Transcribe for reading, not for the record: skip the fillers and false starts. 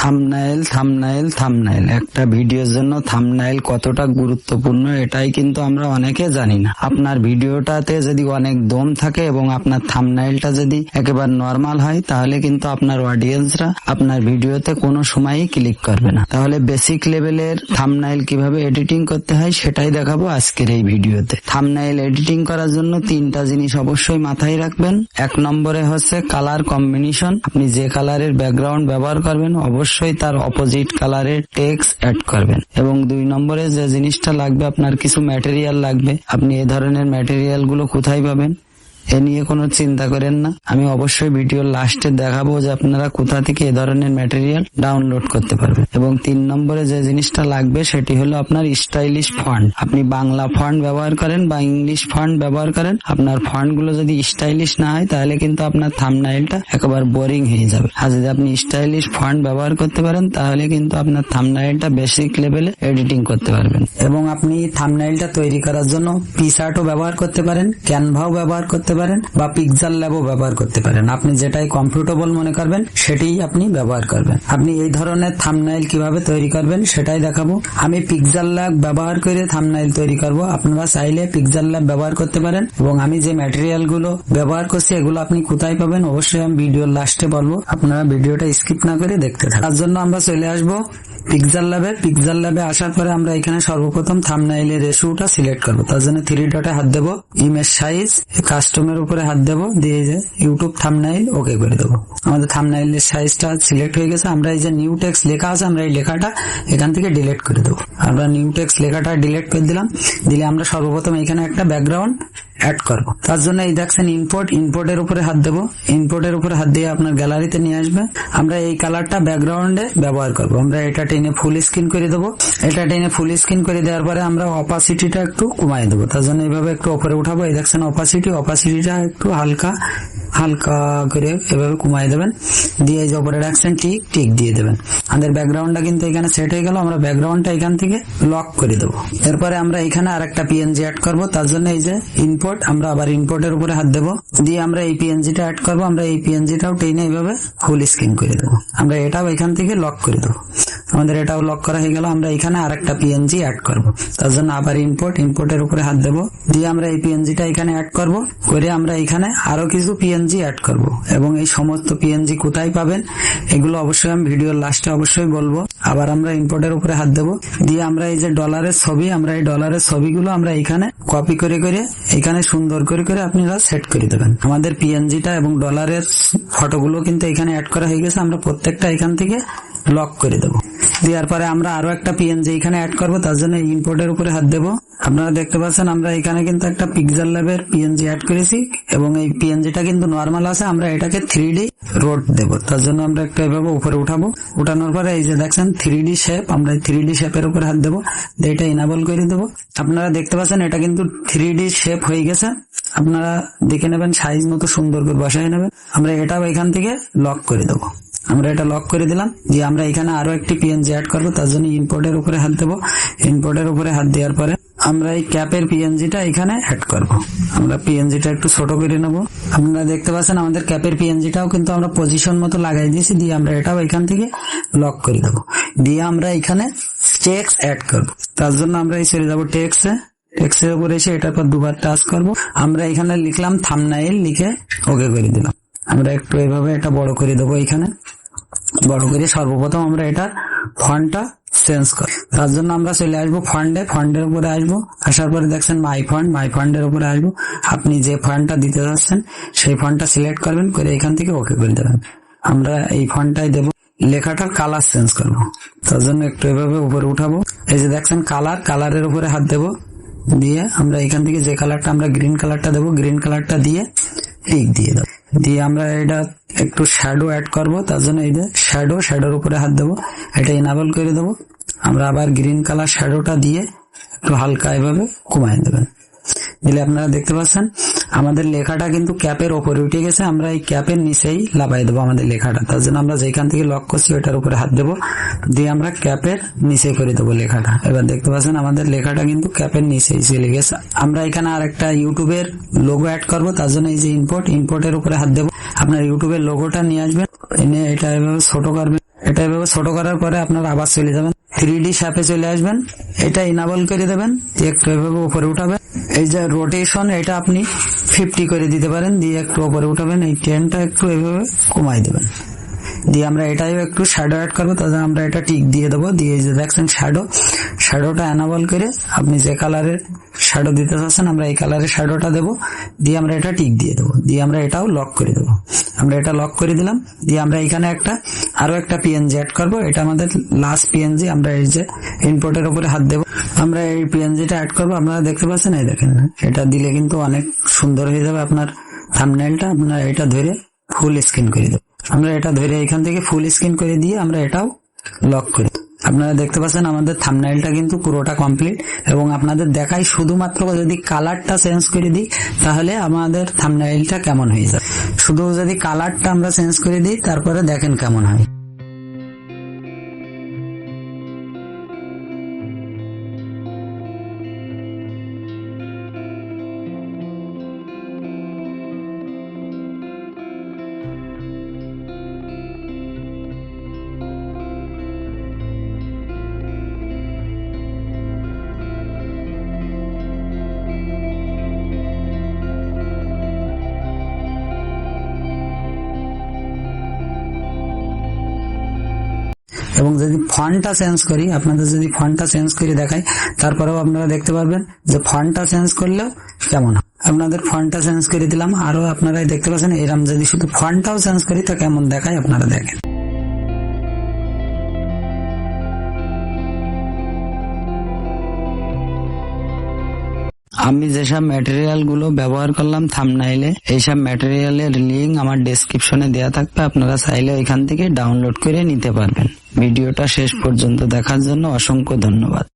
Thumbnail thumbnail thumbnail একটা ভিডিওর জন্য থাম্বনেইল কতটা গুরুত্বপূর্ণ এটাই কিন্তু আমরা অনেকে জানি না। আপনার ভিডিওটাতে যদি অনেক দম থাকে এবং আপনার থাম্বনেইলটা যদি একেবারে নরমাল হয় তাহলে কিন্তু আপনার অডিয়েন্সরা আপনার ভিডিওতে কোনো সময়ই ক্লিক করবে না। তাহলে বেসিক লেভেলের থাম্বনেইল কিভাবে এডিটিং করতে হয় সেটাই দেখাবো আজকের এই ভিডিওতে। থাম্বনেইল এডিটিং করার জন্য তিনটা জিনিস অবশ্যই মাথায় রাখবেন। এক নম্বরে হচ্ছে কালার কম্বিনেশন। আপনি যে কালারের ব্যাকগ্রাউন্ড ব্যবহার করবেন অবশ্যই তার অপোজিট কালারের টেক্সট অ্যাড করবেন। এবং 2 নম্বরে যে জিনিসটা লাগবে, আপনার কিছু ম্যাটেরিয়াল লাগবে। আপনি এ ধরনের ম্যাটেরিয়াল গুলো কোথায় পাবেন এ নিয়ে কোনো চিন্তা করেন না, আমি অবশ্যই ভিডিওর লাস্টে দেখাবো যে আপনারা কোথা থেকে এ ধরনের ম্যাটেরিয়াল ডাউনলোড করতে পারবেন। এবং 3 নম্বরে যে জিনিসটা লাগবে সেটি হলো আপনার স্টাইলিশ ফন্ট। আপনি বাংলা ফন্ট ব্যবহার করেন বা ইংলিশ ফন্ট ব্যবহার করেন, আপনার ফন্ট গুলো যদি স্টাইলিশ না হয় তাহলে কিন্তু আপনার থাম্বনেইলটা একেবারে বোরিং হয়ে যাবে। আর যদি আপনি স্টাইলিশ ফন্ট ব্যবহার করতে পারেন তাহলে কিন্তু আপনার থাম্বনেইলটা বেসিক লেভেলে এডিটিং করতে পারবেন। এবং আপনি থাম্বনেইলটা তৈরি করার জন্য পিক্সার্টও ব্যবহার করতে পারেন, ক্যানভাও ব্যবহার করতে পারেন বা পিক্সেল ল্যাবও ব্যবহার করতে পারেন। আপনি যেটাই কমফোর্টেবল মনে করবেন সেটাই আপনি ব্যবহার করবেন। আপনি এই ধরনের থাম্বনেইল কিভাবে তৈরি করবেন সেটাই দেখাবো। আমি পিক্সেল ল্যাব ব্যবহার করে থাম্বনেইল তৈরি করব, আপনারা চাইলে পিক্সেল ল্যাব ব্যবহার করতে পারেন। এবং আমি যে ম্যাটেরিয়াল গুলো ব্যবহার করছি এগুলো আপনি কোথায় পাবেন অবশ্যই আমি ভিডিওর লাস্টে বলবো, আপনারা ভিডিওটা স্কিপ না করে দেখতে থাকুন। তার জন্য আমরা চলে আসবো পিক্সেল ল্যাবে। পিক্সেল ল্যাবে আসার পরে আমরা এখানে সর্বপ্রথম থাম্বনেইলের রেশিওটা সিলেক্ট করবো। তার জন্য 3 ডটে হাত দেবো, ইমেজ সাইজ, কাস্টমের উপরে হাত দেবো, দিয়ে যে ইউটিউব থাম্বনেইল ওকে করে দেবো। আমাদের থাম্বনেইলের সাইজটা সিলেক্ট হয়ে গেছে। আমরা এই যে নিউ টেক্সট লেখা আছে আমরা এই লেখাটা এখান থেকে ডিলিট করে দেবো। আমরা নিউ টেক্সট লেখাটা ডিলিট করে দিলাম। দিলে আমরা সর্বপ্রথম এখানে একটা ব্যাকগ্রাউন্ড অ্যাড করব। তার জন্য এই দেখছেন ইম্পোর্টের উপরে হাত দেবো। ইম্পোর্টের উপরে হাত দিয়ে আপনার গ্যালারিতে নিয়ে আসবে। আমরা এই কালারটা ব্যাকগ্রাউন্ডে ব্যবহার করব। আমরা এটা টেনে ফুল স্ক্রিন করে দেবো। এটা টেনে ফুল স্ক্রিন করে দেওয়ার পরে আমরা অপাসিটিটা একটু কমাই দেবো। তার জন্য এইভাবে একটু উপরে উঠাবো। এই দেখছেন অপাসিটিটা একটু হালকা করে এভাবে কমাই দেবেন। দিয়ে এই যে উপরে রাখছেন টিক দিয়ে দেবেন। আমাদের ব্যাকগ্রাউন্ডটা কিন্তু এখানে সেট হয়ে গেল। আমরা ব্যাকগ্রাউন্ডটা এখান থেকে লক করে দেবো। এরপরে আমরা এখানে আরেকটা পিএনজি অ্যাড করব। তার জন্য এই যে ইম্পোর্ট, আমরা আবার ইম্পোর্টের উপরে হাত দেবো। দিয়ে আমরা এই পিএনজিটা অ্যাড করবো। আমরা এই পিএনজিটাও টেনে এইভাবে ফুল স্ক্রিন করে দেবো। আমরা এটাও এখান থেকে লক করে দেবো। আমাদের এটাও লক করা হয়ে গেল। আমরা এখানে আরেকটা পিএনজি অ্যাড করব। তার জন্য আবার ইম্পোর্টের উপরে হাত দেবো। দিয়ে আমরা এই পিএনজিটা এখানে অ্যাড করব। করে আমরা এখানে আরো কিছু পিএনজি অ্যাড করব। এবং এই সমস্ত পিএনজি কোথায় পাবেন এগুলো অবশ্যই আমি ভিডিওর লাস্টে অবশ্যই বলবো। আবার আমরা ইম্পোর্টের উপরে হাত দেবো। দিয়ে আমরা এই যে ডলারের ছবি, আমরা এই ডলারের ছবিগুলো আমরা এখানে কপি করে এখানে সুন্দর করে আপনারা সেট করে দেবেন। আমাদের পিএনজিটা এবং ডলারের ফটোগুলো কিন্তু এখানে অ্যাড করা হয়ে গেছে। আমরা প্রত্যেকটা এখান থেকে লক করে দেবো। দেওয়ার পরে আমরা আরো একটা পিএনজি এখানে অ্যাড করব। তার জন্য ইম্পোর্টের উপরে হাত দেবো। আপনারা দেখতে পাচ্ছেন আমরা এখানে কিন্তু একটা পিক্সেল ল্যাবের পিএনজি অ্যাড করেছি এবং এই পিএনজিটা কিন্তু নর্মাল আছে। আমরা এটাকে 3D রোড দেবো। তার জন্য আমরা একটু এভাবে উপরে উঠাবো। উঠানোর পরে এই যে দেখছেন 3D শেপ, আমরা 3D শেপের উপরে হাত দেবো। এটা ইনাবল করে দেবো। আপনারা দেখতে পাচ্ছেন এটা কিন্তু 3D শেপ হয়ে গেছে। আপনারা দেখে নেবেন, সাইজ মতো সুন্দর করে বসাই নেবেন। আমরা এটাও এখান থেকে লক করে দেবো। আমরা এটা লক করে দিলাম। দিয়ে আমরা এখানে আরো একটি পিএনজি অ্যাড করবো। তার জন্য ইম্পোর্টের উপরে হাত দেবো। ইম্পোর্টের উপরে হাত দেওয়ার পরে আমরা এই ক্যাপের পিএনজিটা এখানে অ্যাড করব। আমরা পিএনজিটা একটু ছোট করে নেব। আপনারা দেখতে পাচ্ছেন আমাদের ক্যাপের পিএনজিটাও কিন্তু আমরা পজিশন মতো লাগাই দিয়েছি। দিয়ে আমরা এটাও এখান থেকে লক করে দেবো। দিয়ে আমরা এখানে টেক্সট অ্যাড করব। তার জন্য আমরা এই চলে যাবো টেক্সটের উপরে এসে এটার পর 2বার টাচ করব। আমরা এখানে লিখলাম থাম্বনেইল, লিখে ওকে করে দিলাম। আমরা একটু এইভাবে এটা বড় করে দেবো। এখানে বড় করে সর্বপ্রথম আমরা এটার ফন্টটা চেঞ্জ করি। তার জন্য আমরা চলে আসবো ফন্টের উপরে আসবো। আসার পরে দেখছেন মাই ফন্টের উপরে আসবো। আপনি যে ফন্টটা দিতে যাচ্ছেন সেই ফন্টটা সিলেক্ট করবেন, করে এখান থেকে ওকে করে দেবেন। আমরা এই ফন্টটাই দেবো। লেখাটার কালার চেঞ্জ করবো। তার জন্য একটু এভাবে উপরে উঠাবো। এই যে দেখছেন কালারের উপরে হাত দেবো। দিয়ে আমরা এখান থেকে যে কালারটা আমরা গ্রিন কালারটা দেবো, গ্রিন কালারটা দিয়ে টিক দিয়ে দেবো। দিয়ে আমরা এটা একটু শ্যাডো অ্যাড করব। তার জন্য এই যে শ্যাডোর উপরে হাত দেবো। এটা ইনাবল করে দেবো। আমরা আবার গ্রিন কালার শ্যাডোটা দিয়ে একটু হালকা এভাবে কমাই দেবেন। দিলে আপনারা দেখতে পাচ্ছেন আমাদের লেখাটা কিন্তু ক্যাপের ওপরে উঠে গেছে। আমরা এই ক্যাপের নিচেই লাগাই দেবো আমাদের লেখাটা। তার জন্য আমরা যেখান থেকে লক করছি ওটার উপরে হাত দেবো। দিয়ে আমরা ক্যাপের নিচে করে দেবো লেখাটা। এবার দেখতে পাচ্ছেন আমাদের লেখাটা কিন্তু ক্যাপের নিচেই চলে গেছে। আমরা এখানে আর একটা ইউটিউবের লোগো অ্যাড করবো। তার জন্য এই যে ইম্পোর্টের উপরে হাত দেবো। আপনার ইউটিউবের লোগোটা নিয়ে আসবেন, এনে এটা এভাবে ছোট করবেন। এটা এভাবে ছোট করার পরে আপনারা আবার চলে যাবেন 3D শ্যাপে চলে আসবেন, এটা ইনাবল করে দেবেন, একটু এভাবে উপরে উঠাবেন। এই যে রোটেশন এটা আপনি 50 করে দিতে পারেন, দিয়ে একটু উপরে উঠাবেন, এই 10টা একটু এভাবে কমাই দেবেন, দিয়ে আমরা এটাই একটু শ্যাডো অ্যাড করবো। তাহলে আমরা এটা টিক দিয়ে দেবো, দিয়ে এই যে দেখছেন শ্যাডোটা এনাবল করে আপনি যে কালারের শ্যাডো দিতে চাচ্ছেন আমরা এই কালারের শ্যাডোটা দেবো, দিয়ে আমরা এটা টিক দিয়ে দেবো, দিয়ে আমরা এটাও লক করে দেবো। আমরা এটা লক করে দিলাম, দিয়ে আমরা এখানে আরো একটা পিএনজি অ্যাড করবো, এটা আমাদের লাস্ট পিএনজি। আমরা এই যে ইনপুটের উপরে হাত দেবো, আমরা এই পিএনজিটা অ্যাড করবো। আপনারা দেখতে পাচ্ছেন, এই দেখেন এটা দিলে কিন্তু অনেক সুন্দর হয়ে যাবে আপনার থাম্বনেইলটা। আপনারা এটা ধরে ফুল স্ক্রিন করে দেবো। আমরা এটা ধরে এখান থেকে ফুল স্ক্রিন করে দিয়ে আমরা এটাও লক করি। আপনারা দেখতে পাচ্ছেন আমাদের থাম্বনেইলটা কিন্তু পুরোটা কমপ্লিট, এবং আপনাদের দেখাই শুধুমাত্র যদি কালারটা চেঞ্জ করে দিই তাহলে আমাদের থাম্বনেইলটা কেমন হয়ে যায়। শুধু যদি কালারটা আমরা চেঞ্জ করে দিই তারপরে দেখেন কেমন হয়। এবং যদি ফন্টটা চেঞ্জ করি, আপনাদের যদি ফন্টটা চেঞ্জ করে দেখাই তারপরেও আপনারা দেখতে পারবেন যে ফন্টটা চেঞ্জ করলেও কেমন হয়। আপনাদের ফন্টটা চেঞ্জ করে দিলাম, আরো আপনারা দেখতে পাচ্ছেন এরকম যদি শুধু ফন্টটাও চেঞ্জ করি তা কেমন দেখায় আপনারা দেখেন। আমি যেসব ম্যাটেরিয়াল গুলো ব্যবহার করলাম থাম্বনেইলে, এইসব ম্যাটেরিয়ালের লিঙ্ক আমার ডেসক্রিপশনে দেওয়া থাকবে, আপনারা চাইলে ওইখান থেকে ডাউনলোড করে নিতে পারবেন। ভিডিওটা শেষ পর্যন্ত দেখার জন্য অসংখ্য ধন্যবাদ।